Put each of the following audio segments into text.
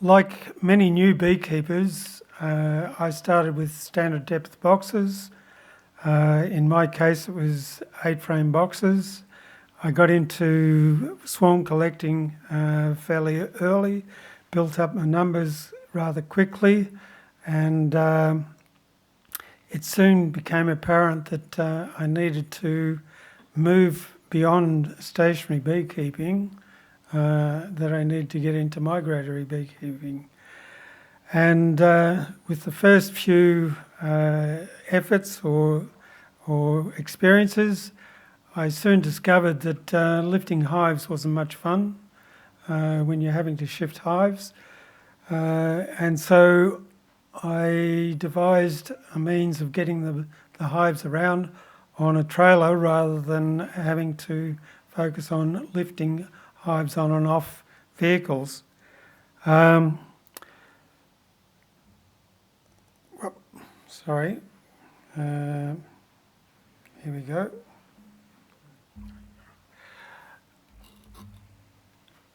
like many new beekeepers, I started with standard depth boxes. In my case, it was 8-frame boxes. I got into swarm collecting fairly early, built up my numbers rather quickly, and it soon became apparent that I needed to move beyond stationary beekeeping, that I needed to get into migratory beekeeping. And with the first few efforts or experiences, I soon discovered that lifting hives wasn't much fun when you're having to shift hives. And so I devised a means of getting the hives around on a trailer rather than having to focus on lifting hives on and off vehicles. Sorry. Here we go.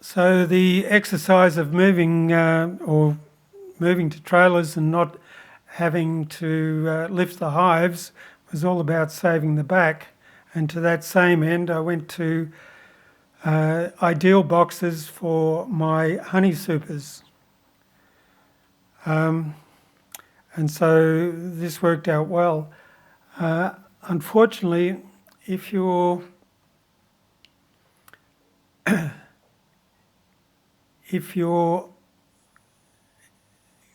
So the exercise of moving to trailers and not having to lift the hives was all about saving the back. And to that same end, I went to ideal boxes for my honey supers. And so this worked out well. Unfortunately, if you're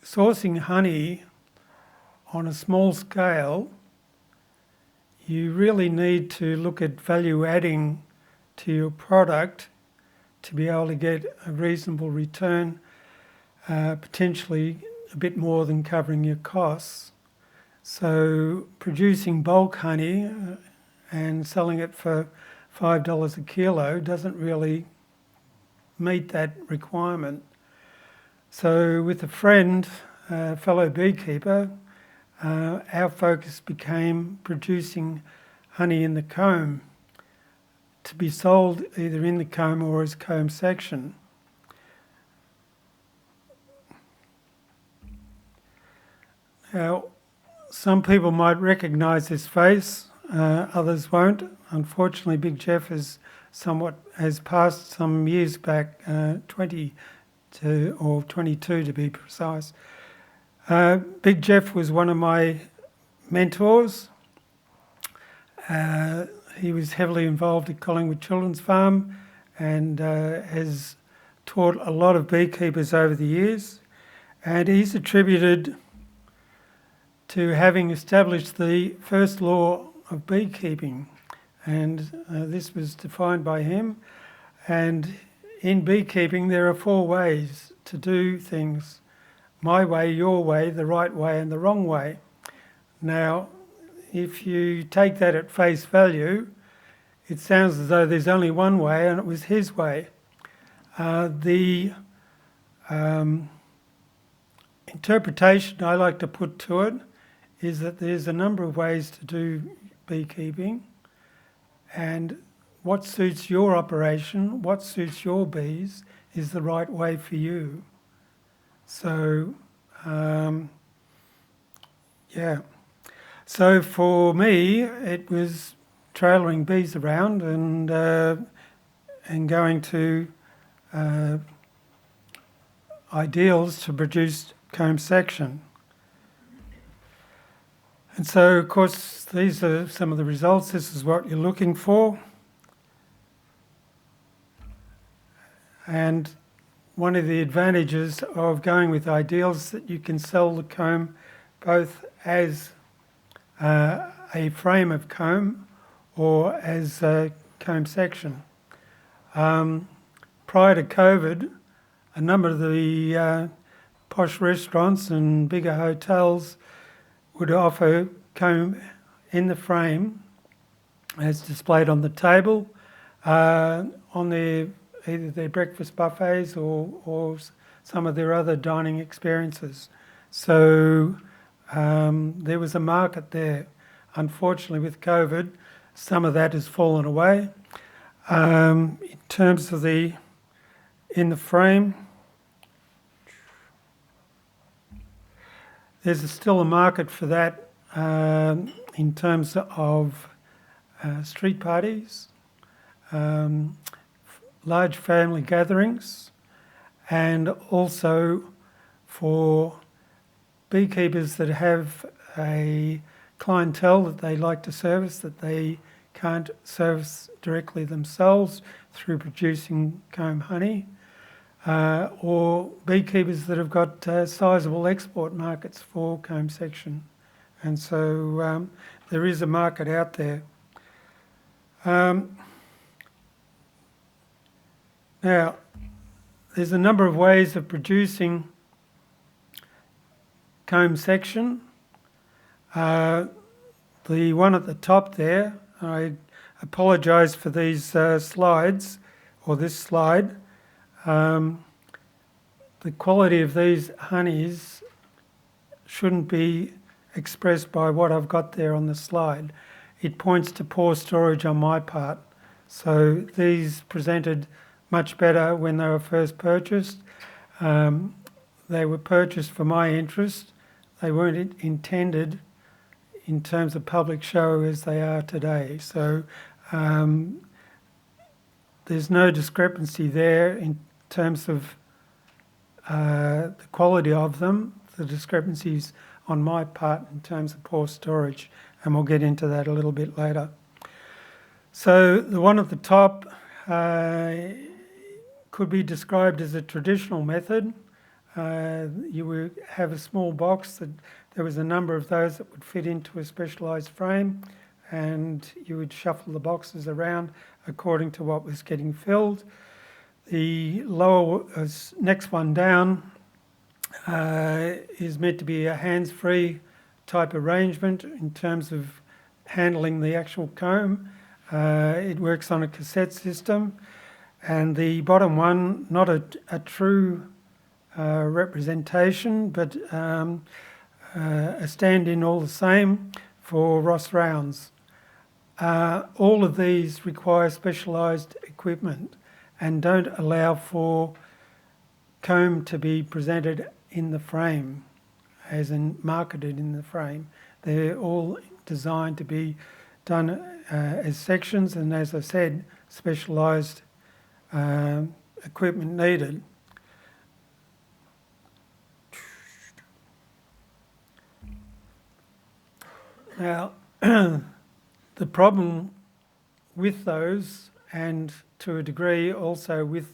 sourcing honey on a small scale, you really need to look at value adding to your product to be able to get a reasonable return, potentially a bit more than covering your costs. So producing bulk honey and selling it for $5 a kilo doesn't really meet that requirement. So with a friend, a fellow beekeeper, our focus became producing honey in the comb to be sold either in the comb or as comb section. Now, some people might recognise this face, others won't. Unfortunately, Big Jeff has passed some years back, 20 or 22 to be precise. Big Jeff was one of my mentors. He was heavily involved at Collingwood Children's Farm and has taught a lot of beekeepers over the years. And he's attributed to having established the first law of beekeeping. And this was defined by him. And in beekeeping, there are 4 ways to do things: my way, your way, the right way, and the wrong way. Now, if you take that at face value, it sounds as though there's only one way, and it was his way. The interpretation I like to put to it is that there's a number of ways to do beekeeping, and what suits your operation, what suits your bees, is the right way for you. So, So for me, it was trailering bees around and going to ideals to produce comb section. And so, of course, these are some of the results. This is what you're looking for. And one of the advantages of going with ideals is that you can sell the comb both as a frame of comb or as a comb section. Prior to COVID, a number of the posh restaurants and bigger hotels would offer comb in the frame as displayed on the table on either their breakfast buffets or some of their other dining experiences. So there was a market there. Unfortunately, with COVID, some of that has fallen away. In terms of in the frame, there's still a market for that in terms of street parties, large family gatherings, and also for beekeepers that have a clientele that they like to service that they can't service directly themselves through producing comb honey, or beekeepers that have got sizable export markets for comb section. And so there is a market out there. Now, there's a number of ways of producing comb section. The one at the top there, I apologise for these slides, or this slide. The quality of these honeys shouldn't be expressed by what I've got there on the slide. It points to poor storage on my part. So these presented much better when they were first purchased. They were purchased for my interest. They weren't intended in terms of public show as they are today. So there's no discrepancy there in terms of the quality of them. The discrepancies on my part in terms of poor storage, and we'll get into that a little bit later. So the one at the top could be described as a traditional method. You would have a small box that there was a number of those that would fit into a specialised frame, and you would shuffle the boxes around according to what was getting filled. The lower next one down is meant to be a hands-free type arrangement in terms of handling the actual comb. It works on a cassette system, and the bottom one, not a true representation, but a stand-in all the same for Ross rounds. All of these require specialised equipment and don't allow for comb to be presented in the frame, as in marketed in the frame. They're all designed to be done as sections, and as I said, specialised equipment needed. Now, the problem with those, and to a degree also with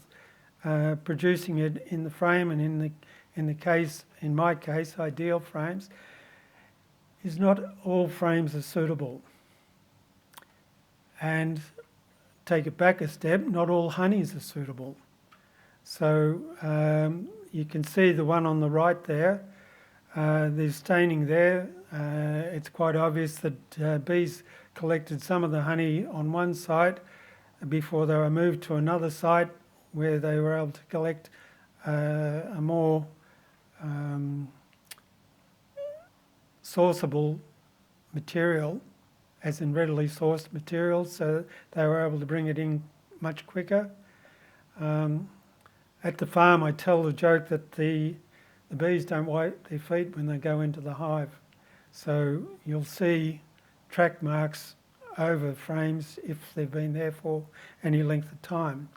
producing it in the frame, and in my case, ideal frames, is not all frames are suitable. And take it back a step, not all honeys are suitable. So you can see the one on the right there. There's staining there. It's quite obvious that bees collected some of the honey on one site before they were moved to another site where they were able to collect a more sourceable material, as in readily sourced material, so they were able to bring it in much quicker. At the farm, I tell the joke that the bees don't wipe their feet when they go into the hive. So you'll see track marks over frames if they've been there for any length of time.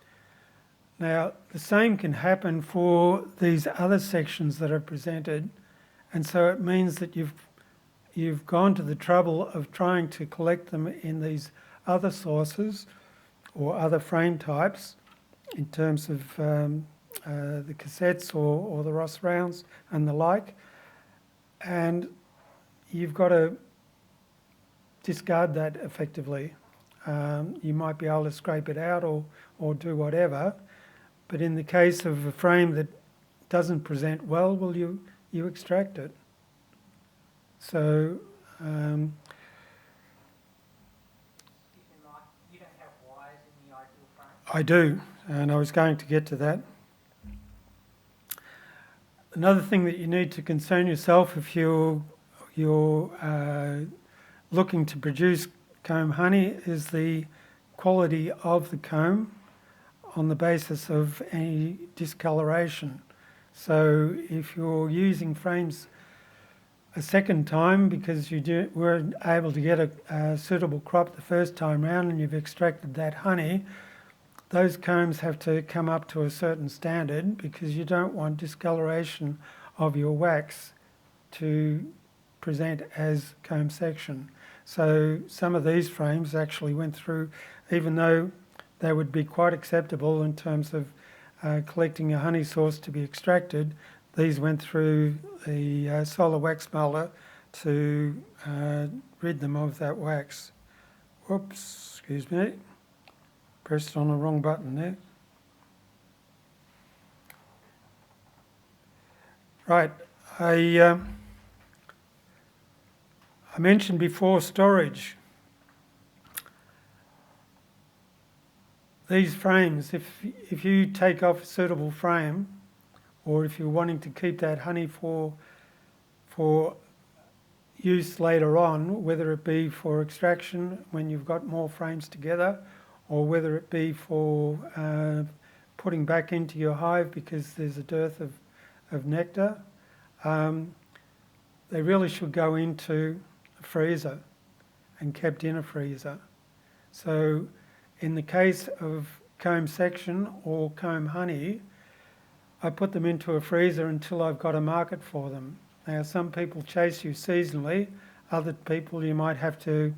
Now, the same can happen for these other sections that are presented, and so it means that you've gone to the trouble of trying to collect them in these other sources or other frame types in terms of the cassettes or the Ross rounds and the like, and you've got to discard that effectively. You might be able to scrape it out or do whatever, but in the case of a frame that doesn't present well, you extract it. So You don't have wires in the ideal frame? I do, and I was going to get to that. Another thing that you need to concern yourself if you're looking to produce comb honey is the quality of the comb on the basis of any discoloration. So if you're using frames a second time because you weren't able to get a suitable crop the first time round and you've extracted that honey, those combs have to come up to a certain standard because you don't want discoloration of your wax to present as comb section. So some of these frames actually went through, even though they would be quite acceptable in terms of collecting a honey source to be extracted, these went through the solar wax molder to rid them of that wax. Whoops, excuse me. Pressed on the wrong button there. Right, I mentioned before storage. These frames, if you take off a suitable frame, or if you're wanting to keep that honey for use later on, whether it be for extraction when you've got more frames together, or whether it be for putting back into your hive because there's a dearth of nectar, they really should go into a freezer and kept in a freezer. So in the case of comb section or comb honey, I put them into a freezer until I've got a market for them. Now, some people chase you seasonally, other people you might have to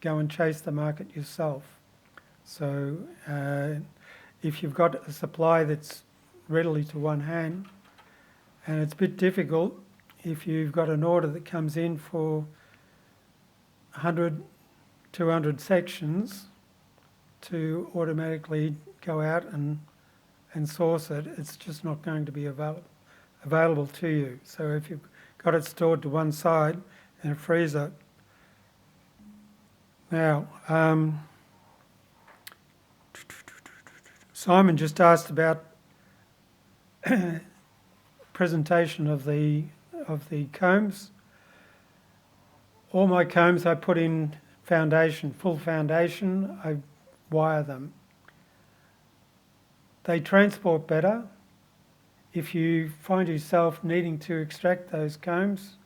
go and chase the market yourself. So if you've got a supply that's readily to one hand, and it's a bit difficult if you've got an order that comes in for 100, 200 sections to automatically go out and source it, it's just not going to be available to you. So if you've got it stored to one side in a freezer. Now, Simon just asked about presentation of the combs. All my combs I put in foundation, full foundation. I wire them. They transport better. If you find yourself needing to extract those combs,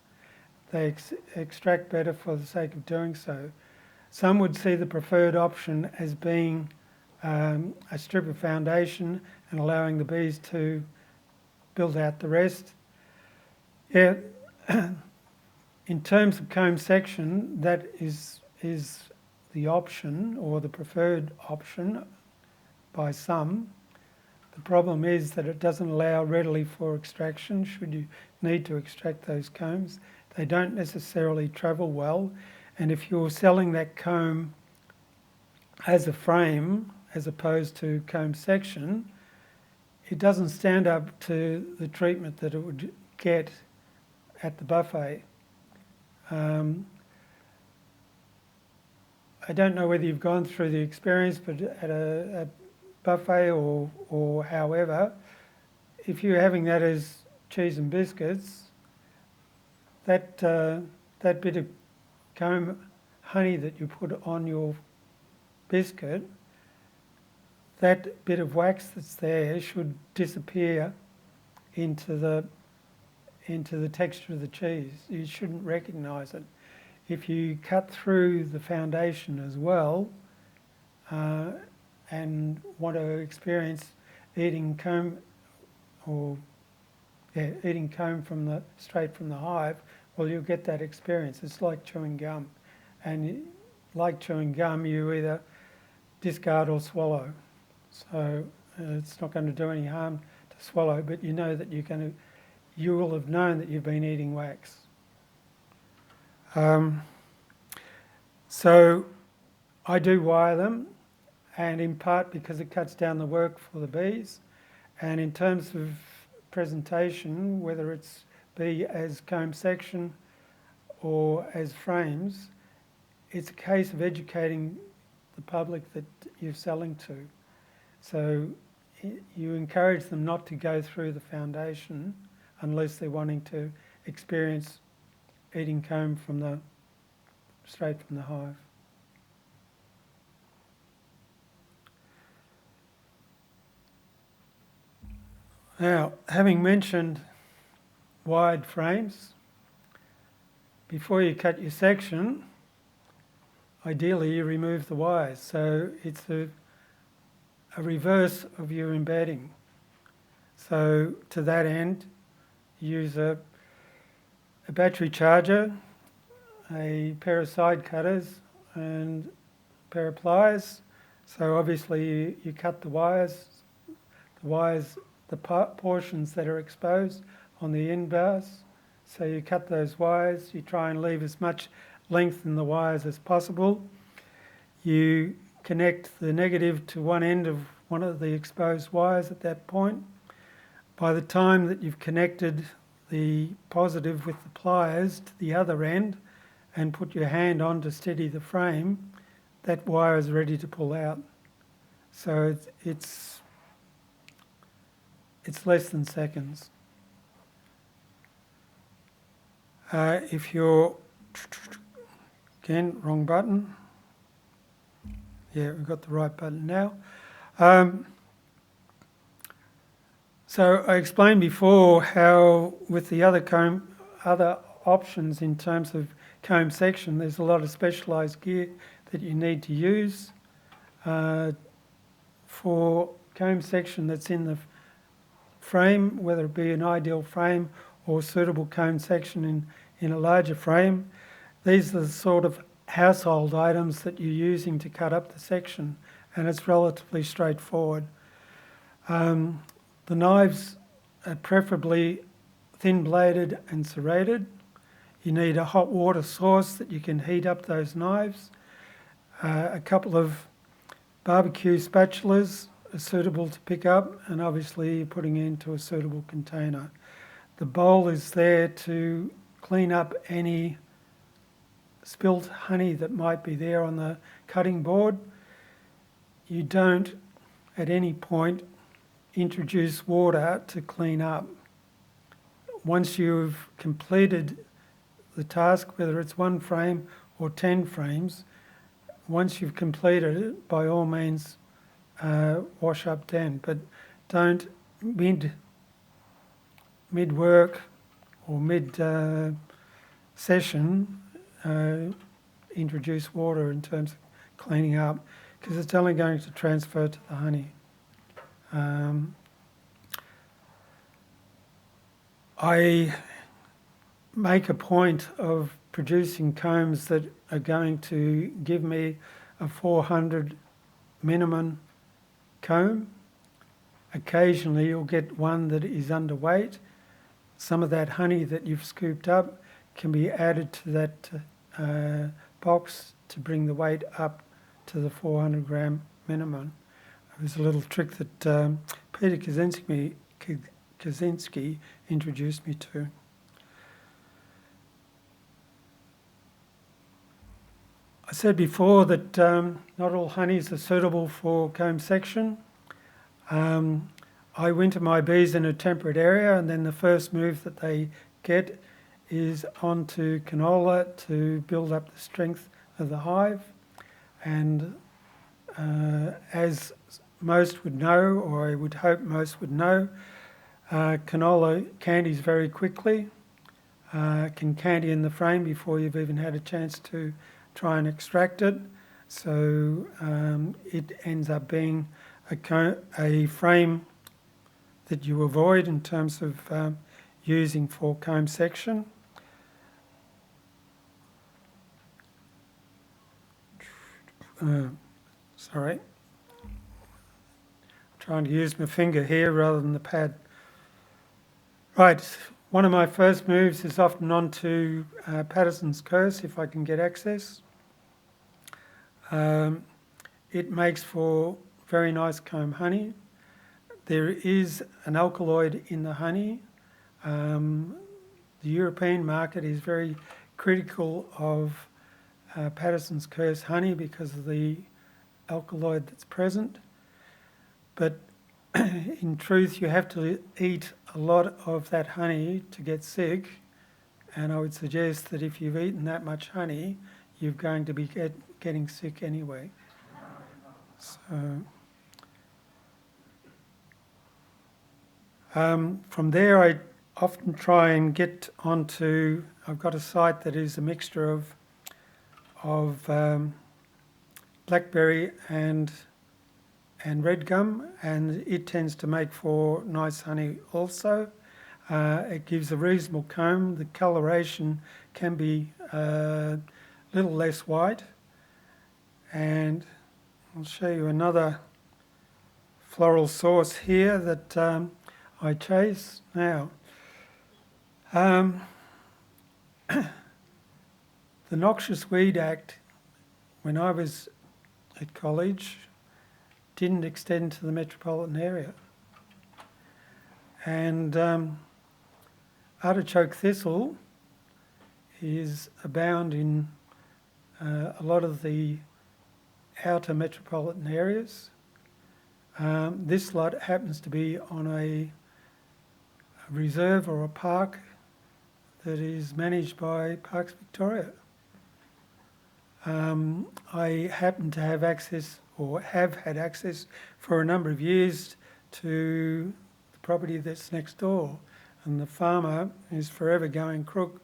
they extract better for the sake of doing so. Some would see the preferred option as being a strip of foundation and allowing the bees to build out the rest. Yeah, in terms of comb section, that is the option or the preferred option by some. The problem is that it doesn't allow readily for extraction should you need to extract those combs. They don't necessarily travel well, and if you're selling that comb as a frame as opposed to comb section, it doesn't stand up to the treatment that it would get at the buffet. I don't know whether you've gone through the experience, but at a buffet or however, if you're having that as cheese and biscuits, that bit of comb honey that you put on your biscuit, that bit of wax that's there should disappear into the texture of the cheese. You shouldn't recognise it. If you cut through the foundation as well and want to experience eating comb from straight from the hive, well, you'll get that experience. It's like chewing gum, and like chewing gum, you either discard or swallow. So it's not going to do any harm to swallow, but you know that you will have known that you've been eating wax. So I do wire them, and in part because it cuts down the work for the bees. And in terms of presentation, whether it's be as comb section or as frames, it's a case of educating the public that you're selling to. So you encourage them not to go through the foundation unless they're wanting to experience eating comb straight from the hive. Now, having mentioned wired frames, before you cut your section, ideally you remove the wires. So it's a reverse of your embedding. So to that end, use a battery charger, a pair of side cutters and a pair of pliers. So obviously you cut the wires, the portions that are exposed on the end bars. So you cut those wires, you try and leave as much length in the wires as possible. You connect the negative to one end of one of the exposed wires at that point. By the time that you've connected the positive with the pliers to the other end and put your hand on to steady the frame, that wire is ready to pull out. So it's less than seconds. If you're, again, wrong button. Yeah, we've got the right button now. So I explained before how with the other options in terms of comb section, there's a lot of specialised gear that you need to use. For comb section that's in the frame, whether it be an ideal frame or suitable comb section in a larger frame, these are the sort of household items that you're using to cut up the section, and it's relatively straightforward. The knives are preferably thin-bladed and serrated. You need a hot water source that you can heat up those knives. A couple of barbecue spatulas are suitable to pick up, and obviously you're putting it into a suitable container. The bowl is there to clean up any spilt honey that might be there on the cutting board. You don't at any point introduce water to clean up. Once you've completed the task, whether it's 1 frame or 10 frames, once you've completed it, by all means wash up then, but don't mid-work or mid-session introduce water in terms of cleaning up, because it's only going to transfer to the honey. I make a point of producing combs that are going to give me a 400 minimum comb. Occasionally you'll get one that is underweight. Some of that honey that you've scooped up can be added to that box to bring the weight up to the 400 gram minimum. There's a little trick that Peter Kaczynski introduced me to. I said before that not all honeys are suitable for comb section. I winter my bees in a temperate area, and then the first move that they get is onto canola to build up the strength of the hive. And as most would know, or I would hope most would know, canola candies very quickly, can candy in the frame before you've even had a chance to try and extract it. So it ends up being a frame that you avoid in terms of using for comb section. Sorry. I'm trying to use my finger here rather than the pad. Right, one of my first moves is often onto Patterson's curse if I can get access. It makes for very nice comb honey. There is an alkaloid in the honey. The European market is very critical of Patterson's curse honey because of the alkaloid that's present. But in truth, you have to eat a lot of that honey to get sick. And I would suggest that if you've eaten that much honey, you're going to be getting sick anyway. So, from there, often try and get onto. I've got a site that is a mixture of blackberry and red gum, and it tends to make for nice honey also. It gives a reasonable comb. The coloration can be a little less white, and I'll show you another floral source here that I chase now. The Noxious Weed Act, when I was at college, didn't extend to the metropolitan area. And artichoke thistle is abound in a lot of the outer metropolitan areas. This lot happens to be on a reserve or a park that is managed by Parks Victoria. I happen to have access, or have had access for a number of years, to the property that's next door, and the farmer is forever going crook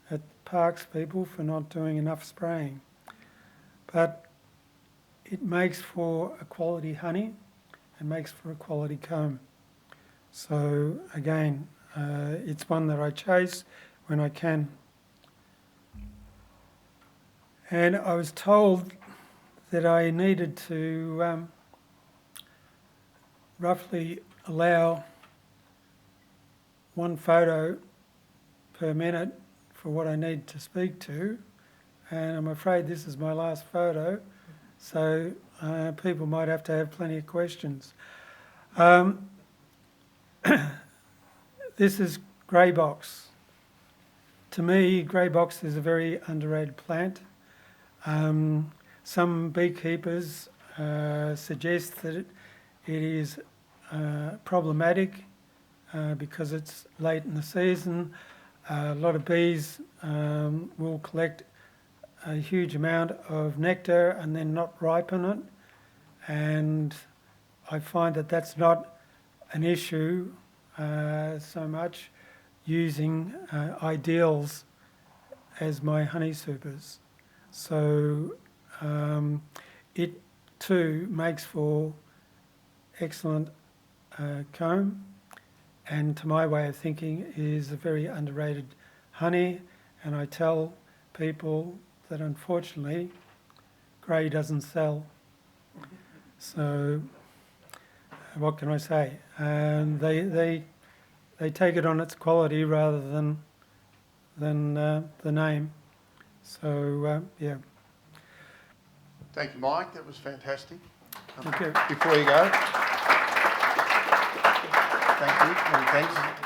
at parks people for not doing enough spraying. But it makes for a quality honey and makes for a quality comb. So again, it's one that I chase when I can. And I was told that I needed to roughly allow one photo per minute for what I need to speak to, and I'm afraid this is my last photo, so people might have to have plenty of questions. This is grey box. To me, grey box is a very underrated plant. Some beekeepers suggest that it is problematic because it's late in the season. A lot of bees will collect a huge amount of nectar and then not ripen it. And I find that that's not an issue so much using ideals as my honey supers. So it too makes for excellent comb, and to my way of thinking is a very underrated honey, and I tell people that unfortunately grey doesn't sell. So what can I say? They take it on its quality rather than the name. So yeah. Thank you, Mike. That was fantastic. Thank you. Before you go, thank you. Many thanks.